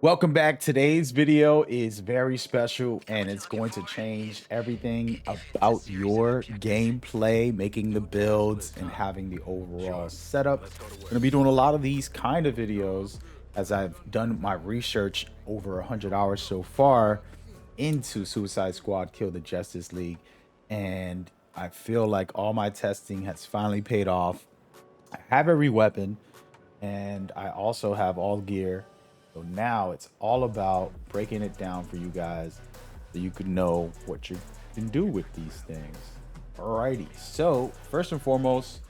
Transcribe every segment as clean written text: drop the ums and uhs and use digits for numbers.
Welcome back. Today's video is very special and it's going to change everything about your gameplay, making the builds and having the overall setup. I'm going to be doing a lot of these kind of videos as I've done my research over 100 hours so far into Suicide Squad Kill the Justice League. And I feel like all my testing has finally paid off. I have every weapon and I also have all gear. So now it's all about breaking it down for you guys so you can know what you can do with these things. Alrighty, so first and foremost,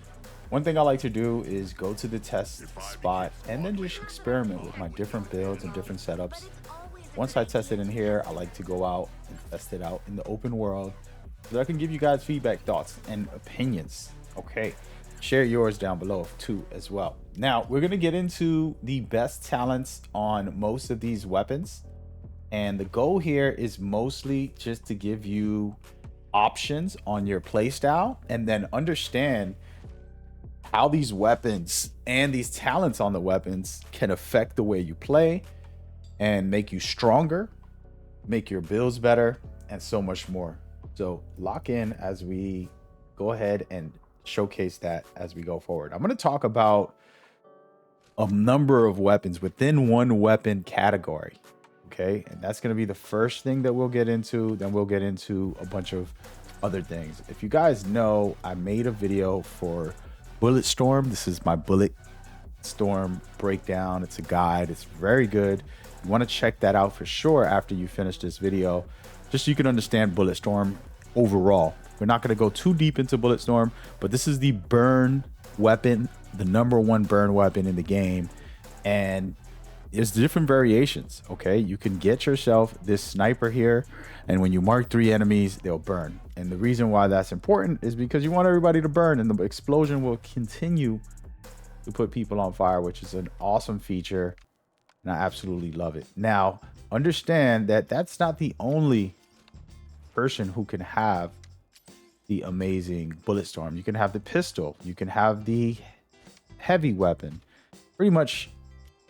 one thing I like to do is go to the test spot and then just experiment with my different builds and different setups. Once I test it in here, I like to go out and test it out in the open world so that I can give you guys feedback, thoughts, and opinions. Okay, share yours down below too as well. Now we're going to get into the best talents on most of these weapons, and the goal here is mostly just to give you options on your playstyle and then understand how these weapons and these talents on the weapons can affect the way you play and make you stronger, make your builds better, and so much more. So lock in as we go ahead and showcase that as we go forward. I'm going to talk about a number of weapons within one weapon category. Okay, and that's going to be the first thing that we'll get into. Then we'll get into a bunch of other things. If you guys know, I made a video for Bulletstorm. This is my Bulletstorm breakdown. It's a guide. It's very good. You want to check that out for sure after you finish this video, just so you can understand Bulletstorm overall. We're not going to go too deep into Bulletstorm, but this is the burn weapon, the #1 burn weapon in the game, and there's different variations. Okay, you can get yourself this sniper here, and when you mark 3 enemies, they'll burn. And the reason why that's important is because you want everybody to burn, and the explosion will continue to put people on fire, which is an awesome feature, and I absolutely love it. Now understand that that's not the only person who can have the amazing Bulletstorm. You can have the pistol, you can have the heavy weapon. Pretty much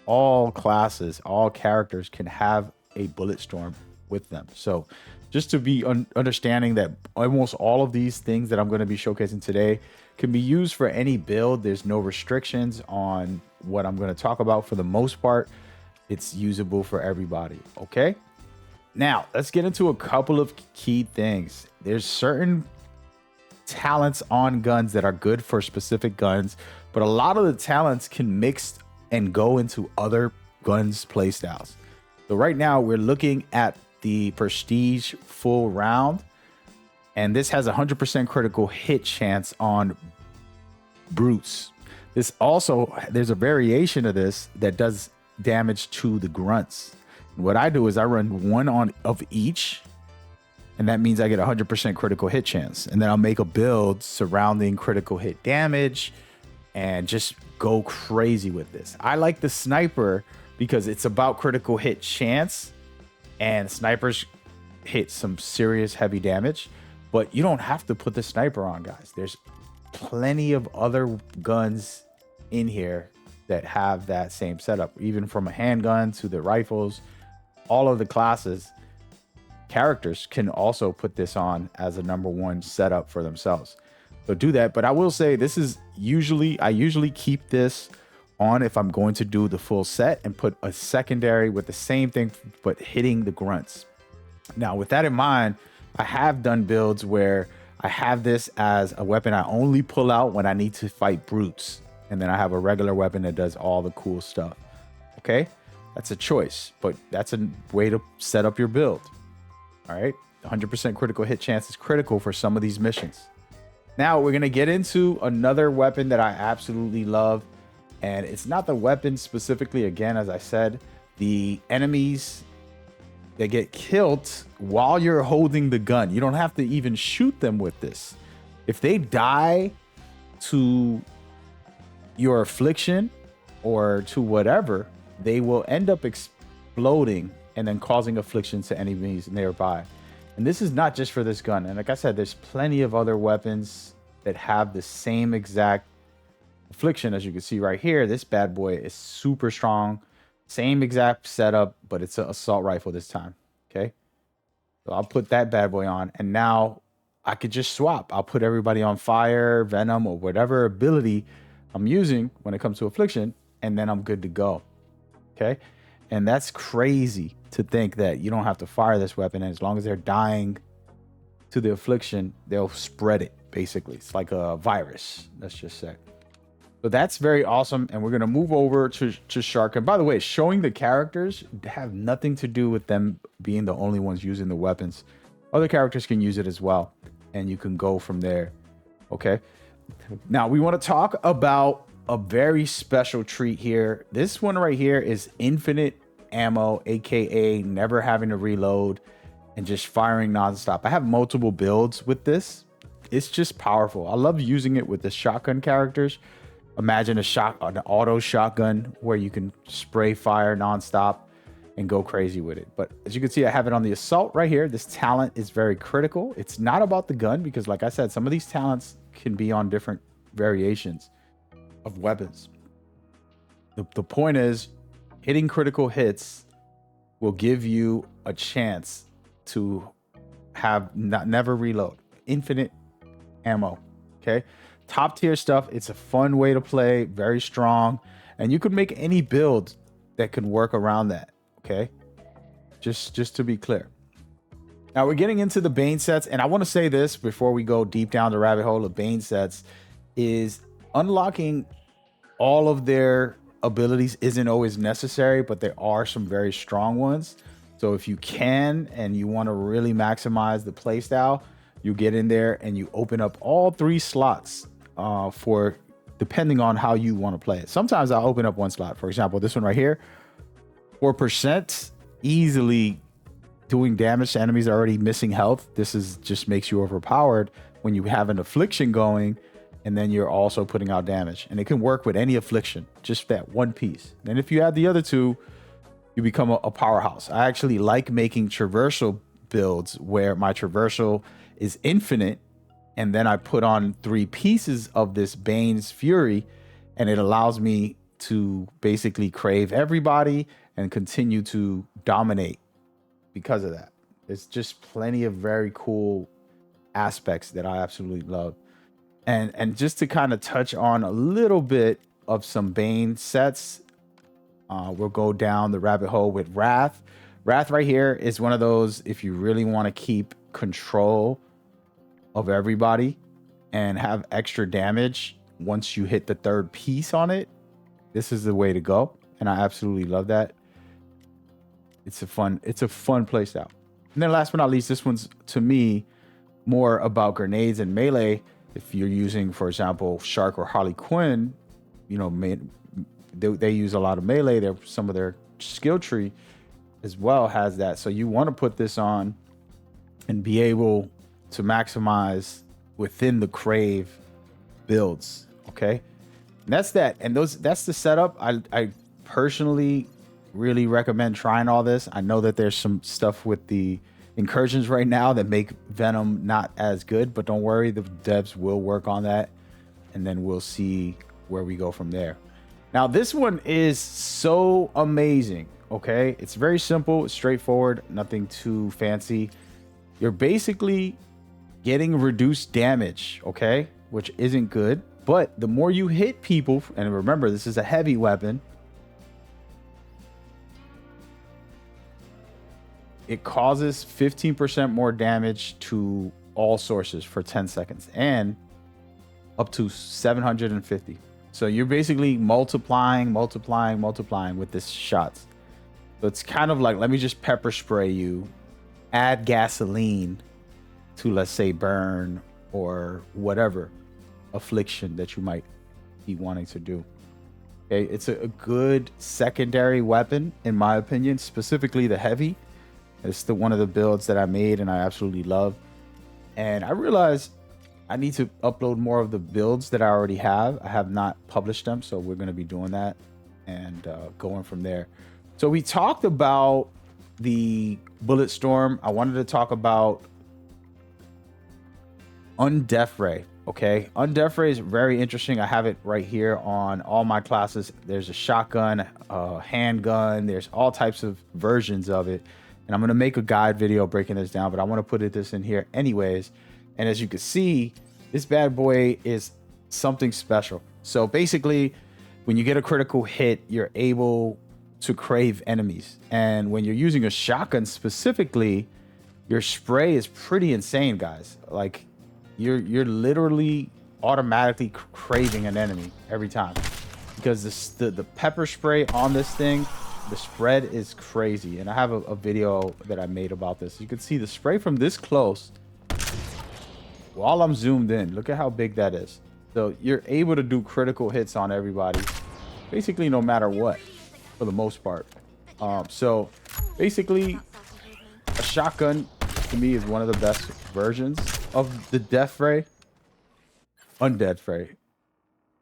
all classes, all characters can have a Bulletstorm with them. So just to be understanding that almost all of these things that I'm going to be showcasing today can be used for any build. There's no restrictions on what I'm going to talk about. For the most part, it's usable for everybody. Okay, now let's get into a couple of key things. There's certain talents on guns that are good for specific guns, but a lot of the talents can mix and go into other guns playstyles. So right now we're looking at the Prestige full round, and this has 100% critical hit chance on brutes. This also, there's a variation of this that does damage to the grunts. And what I do is I run one on of each, and that means I get 100% critical hit chance. And then I'll make a build surrounding critical hit damage and just go crazy with this. I like the sniper because it's about critical hit chance, and snipers hit some serious heavy damage, but you don't have to put the sniper on, guys. There's plenty of other guns in here that have that same setup, even from a handgun to the rifles. All of the classes, characters can also put this on as a #1 setup for themselves. So do that. But I will say this is I usually keep this on if I'm going to do the full set and put a secondary with the same thing, but hitting the grunts. Now, with that in mind, I have done builds where I have this as a weapon I only pull out when I need to fight brutes. And then I have a regular weapon that does all the cool stuff. Okay, that's a choice, but that's a way to set up your build. All right, 100% critical hit chance is critical for some of these missions. Now we're going to get into another weapon that I absolutely love, and it's not the weapon specifically. Again, as I said, the enemies that get killed while you're holding the gun, you don't have to even shoot them with this. If they die to your Affliction or to whatever, they will end up exploding and then causing affliction to enemies nearby. And this is not just for this gun. And like I said, there's plenty of other weapons that have the same exact Affliction. As you can see right here, this bad boy is super strong. Same exact setup, but it's an assault rifle this time. Okay. So I'll put that bad boy on, and now I could just swap. I'll put everybody on fire, venom, or whatever ability I'm using when it comes to affliction, and then I'm good to go. Okay. And that's crazy to think that you don't have to fire this weapon, and as long as they're dying to the affliction, they'll spread it. Basically, it's like a virus, let's just say. So that's very awesome, and we're gonna move over to Shark. And by the way, showing the characters have nothing to do with them being the only ones using the weapons. Other characters can use it as well, and you can go from there. Okay. Now we want to talk about a very special treat here. This one right here is infinite ammo, aka never having to reload and just firing nonstop. I have multiple builds with this. It's just powerful. I love using it with the shotgun characters. Imagine an auto shotgun where you can spray fire nonstop and go crazy with it. But as you can see, I have it on the assault right here. This talent is very critical. It's not about the gun because, like I said, some of these talents can be on different variations of weapons. The point is, hitting critical hits will give you a chance to have never reload, infinite ammo. Okay, top tier stuff. It's a fun way to play, very strong, and you could make any build that could work around that. Okay, just to be clear. Now we're getting into the Bane sets, and I want to say this before we go deep down the rabbit hole of Bane sets is unlocking all of their abilities isn't always necessary, but there are some very strong ones. So if you can and you want to really maximize the playstyle, you get in there and you open up all 3 slots for depending on how you want to play it. Sometimes I'll open up 1 slot. For example, this one right here, 4%, easily doing damage to enemies already missing health. This is just makes you overpowered when you have an affliction going, and then you're also putting out damage. And it can work with any affliction, just that one piece. Then if you add the other 2, you become a powerhouse. I actually like making traversal builds where my traversal is infinite, and then I put on 3 pieces of this Bane's Fury, and it allows me to basically crave everybody and continue to dominate because of that. It's just plenty of very cool aspects that I absolutely love. And just to kind of touch on a little bit of some Bane sets, we'll go down the rabbit hole with Wrath. Wrath right here is one of those, if you really want to keep control of everybody and have extra damage once you hit the 3rd piece on it, this is the way to go. And I absolutely love that. It's a fun play style. And then last but not least, this one's to me more about grenades and melee. If you're using, for example, Shark or Harley Quinn, you know, they use a lot of melee. Some of their skill tree as well has that. So you want to put this on and be able to maximize within the crave builds. Okay, and that's that. And that's the setup. I personally really recommend trying all this. I know that there's some stuff with the incursions right now that make Venom not as good, but don't worry, the devs will work on that, and then we'll see where we go from there. Now this one is so amazing. Okay, it's very simple, it's straightforward, nothing too fancy. You're basically getting reduced damage, okay, which isn't good, but the more you hit people, and remember this is a heavy weapon, it causes 15% more damage to all sources for 10 seconds and up to 750. So you're basically multiplying with this shots. So it's kind of like, let me just pepper spray you, add gasoline to, let's say, burn or whatever affliction that you might be wanting to do. Okay, it's a good secondary weapon in my opinion, specifically the heavy. It's one of the builds that I made and I absolutely love. And I realized I need to upload more of the builds that I already have. I have not published them, so we're going to be doing that and going from there. So we talked about the Bulletstorm. I wanted to talk about Undeath Ray. Okay, Undeath Ray is very interesting. I have it right here on all my classes. There's a shotgun, a handgun. There's all types of versions of it. And I'm going to make a guide video breaking this down, but I want to put this in here anyways. And as you can see, this bad boy is something special. So basically, when you get a critical hit, you're able to crave enemies. And when you're using a shotgun specifically, your spray is pretty insane, guys. Like, you're literally automatically craving an enemy every time, because the pepper spray on this thing, the spread is crazy. And I have a video that I made about this. You can see the spray from this close while I'm zoomed in. Look at how big that is. So you're able to do critical hits on everybody, basically no matter what, for the most part. So basically, a shotgun to me is one of the best versions of the Death Ray, Undead Ray.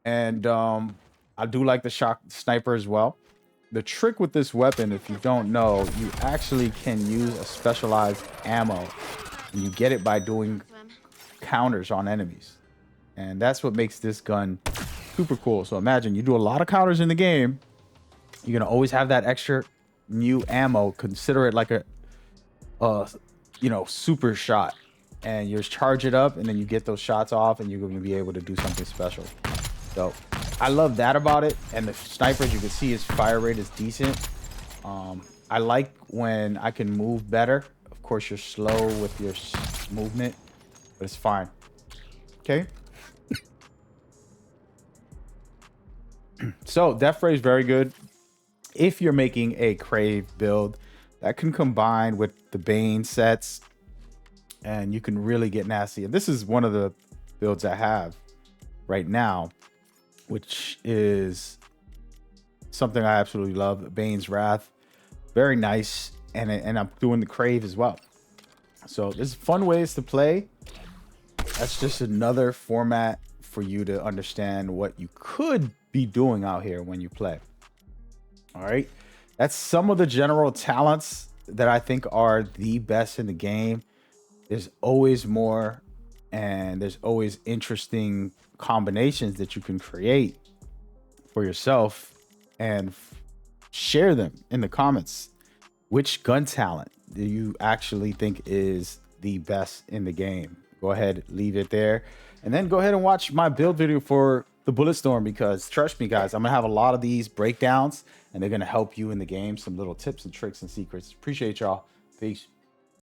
And I do like the sniper as well. The trick with this weapon, if you don't know, you actually can use a specialized ammo, and you get it by doing counters on enemies. And that's what makes this gun super cool. So imagine you do a lot of counters in the game, you're gonna always have that extra new ammo. Consider it like a you know, super shot, and you just charge it up and then you get those shots off and you're going to be able to do something special. So I love that about it. And the sniper, as you can see, his fire rate is decent. I like when I can move better. Of course, you're slow with your movement, but it's fine. Okay. So Death Ray is very good if you're making a crave build that can combine with the Bane sets, and you can really get nasty. And this is one of the builds I have right now, which is something I absolutely love. Bane's Wrath, very nice. And I'm doing the crave as well. So there's fun ways to play. That's just another format for you to understand what you could be doing out here when you play. All right. That's some of the general talents that I think are the best in the game. There's always more, and there's always interesting combinations that you can create for yourself, and share them in the comments. Which gun talent do you actually think is the best in the game? Go ahead, leave it there. And then go ahead and watch my build video for the Bulletstorm, because trust me, guys, I'm gonna have a lot of these breakdowns and they're gonna help you in the game. Some little tips and tricks and secrets. Appreciate y'all. Peace.